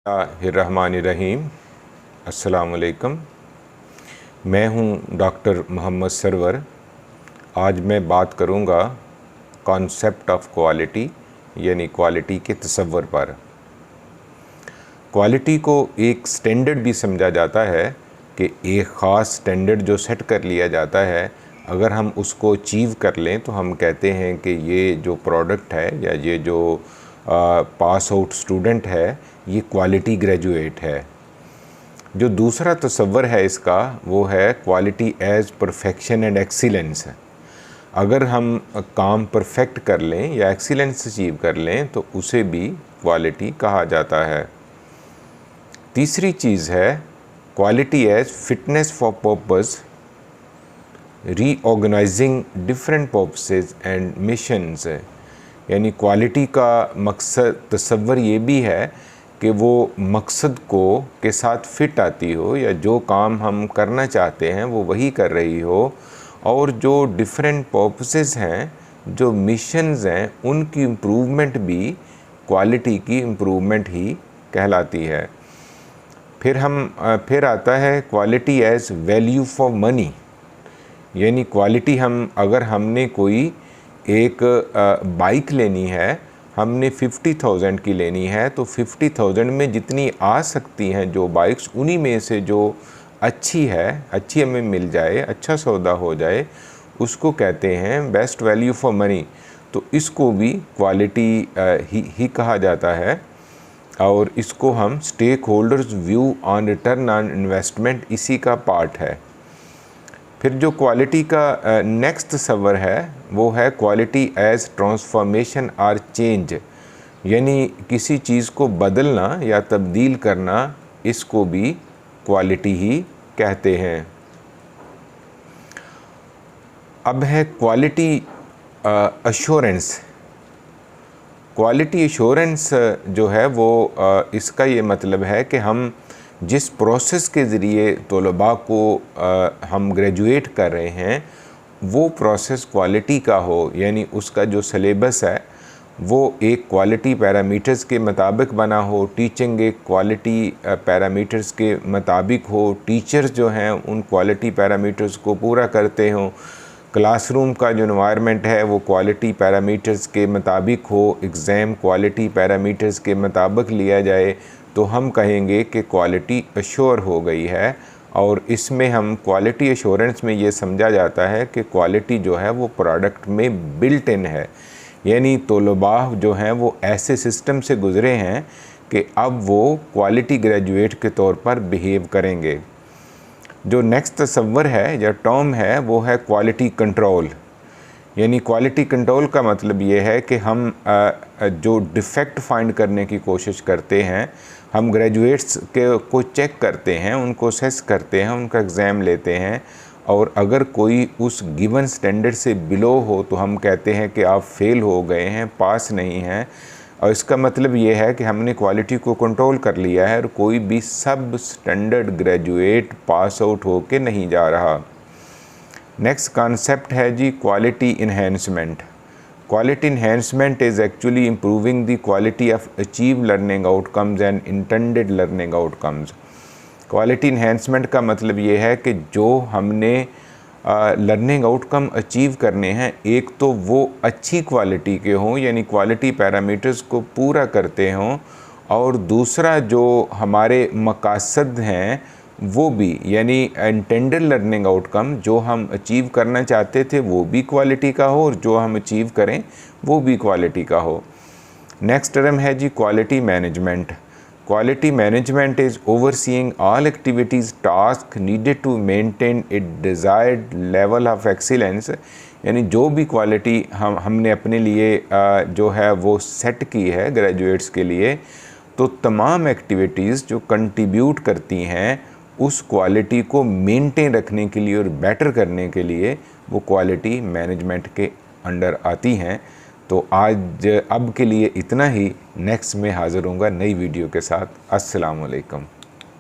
बिस्मिल्लाहिर्रहमानिर्रहीम। अस्सलामुअलैकुम। मैं हूं डॉक्टर मोहम्मद सरवर। आज मैं बात करूंगा कॉन्सेप्ट ऑफ क्वालिटी यानी क्वालिटी के तसव्वुर पर। क्वालिटी को एक स्टैंडर्ड भी समझा जाता है कि एक ख़ास स्टैंडर्ड जो सेट कर लिया जाता है, अगर हम उसको अचीव कर लें तो हम कहते हैं कि ये जो प्रोडक्ट है या ये जो पास आउट स्टूडेंट है ये क्वालिटी ग्रेजुएट है। जो दूसरा तसव्वुर है इसका वो है quality as perfection and excellence. अगर हम काम परफेक्ट कर लें या एक्सीलेंस अचीव कर लें तो उसे भी क्वालिटी कहा जाता है। तीसरी चीज़ है quality as fitness for purpose, reorganising different purposes and missions. यानी क्वालिटी का मकसद तसव्वुर ये भी है कि वो मकसद को के साथ फिट आती हो या जो काम हम करना चाहते हैं वो वही कर रही हो, और जो डिफरेंट पर्पसेस हैं, जो मिशंस हैं, उनकी इम्प्रूवमेंट भी क्वालिटी की इम्प्रूवमेंट ही कहलाती है। फिर आता है quality as value for money. यानी क्वालिटी अगर हमने कोई एक बाइक लेनी है, हमने 50,000 की लेनी है, तो 50,000 में जितनी आ सकती हैं जो बाइक्स, उन्हीं में से जो अच्छी हमें मिल जाए, अच्छा सौदा हो जाए, उसको कहते हैं बेस्ट वैल्यू फॉर मनी। तो इसको भी क्वालिटी ही कहा जाता है, और इसको हम stakeholders view on return on investment इसी का पार्ट है। फिर जो क्वालिटी का नेक्स्ट तसव्वुर है वो है क्वालिटी एज़ ट्रांसफॉर्मेशन और चेंज। यानी किसी चीज़ को बदलना या तब्दील करना, इसको भी क्वालिटी ही कहते हैं। अब है क्वालिटी अश्योरेंस। क्वालिटी अश्योरेंस जो है वो इसका ये मतलब है कि हम जिस प्रोसेस के ज़रिए तलबा को हम ग्रेजुएट कर रहे हैं वो प्रोसेस क्वालिटी का हो। यानी उसका जो सिलेबस है वो एक क्वालिटी पैरामीटर्स के मुताबिक बना हो, टीचिंग एक क्वालिटी पैरामीटर्स के मुताबिक हो, टीचर्स जो हैं उन क्वालिटी पैरामीटर्स को पूरा करते हों, क्लासरूम का जो एनवायरनमेंट है वो क्वालिटी पैरामीटर्स के मुताबिक हो, एग्ज़ाम क्वालिटी पैरामीटर्स के मुताबिक लिया जाए, तो हम कहेंगे कि क्वालिटी अश्योर हो गई है। और इसमें हम क्वालिटी अश्योरेंस में ये समझा जाता है कि क्वालिटी जो है वो प्रोडक्ट में बिल्ट इन है। यानी तलबा जो हैं वो ऐसे सिस्टम से गुज़रे हैं कि अब वो क्वालिटी ग्रेजुएट के तौर पर बिहेव करेंगे। जो नेक्स्ट तसव्वुर है या टर्म है वो है क्वालिटी कंट्रोल। यानी क्वालिटी कंट्रोल का मतलब ये है कि हम जो डिफ़ेक्ट फाइंड करने की कोशिश करते हैं, हम ग्रेजुएट्स को चेक करते हैं, उनको असेस करते हैं, उनका एग्ज़ाम लेते हैं, और अगर कोई उस गिवन स्टैंडर्ड से बिलो हो तो हम कहते हैं कि आप फेल हो गए हैं, पास नहीं हैं। और इसका मतलब ये है कि हमने क्वालिटी को कंट्रोल कर लिया है और कोई भी सब स्टैंडर्ड ग्रेजुएट पास आउट हो के नहीं जा रहा। नेक्स्ट कॉन्सेप्ट है जी quality enhancement. Quality enhancement is actually improving the quality of achieve learning outcomes and intended learning outcomes. Quality enhancement का मतलब ये है कि जो हमने लर्निंग आउटकम अचीव करने हैं, एक तो वो अच्छी क्वालिटी के हों यानी क्वालिटी पैरामीटर्स को पूरा करते हों, और दूसरा जो हमारे मकासद हैं वो भी, यानी इंटेंडेड लर्निंग आउटकम जो हम अचीव करना चाहते थे वो भी क्वालिटी का हो, और जो हम अचीव करें वो भी क्वालिटी का हो। नेक्स्ट टर्म है जी quality management. Quality management is overseeing all activities task needed to maintain a desired level of excellence. यानी जो भी क्वालिटी हमने अपने लिए जो है वो सेट की है ग्रेजुएट्स के लिए, तो तमाम एक्टिविटीज़ जो कंट्रीब्यूट करती हैं उस क्वालिटी को मेंटेन रखने के लिए और बेटर करने के लिए वो क्वालिटी मैनेजमेंट के अंडर आती हैं। तो अब के लिए इतना ही। नेक्स्ट में हाज़िर होऊंगा नई वीडियो के साथ। अस्सलाम वालेकुम।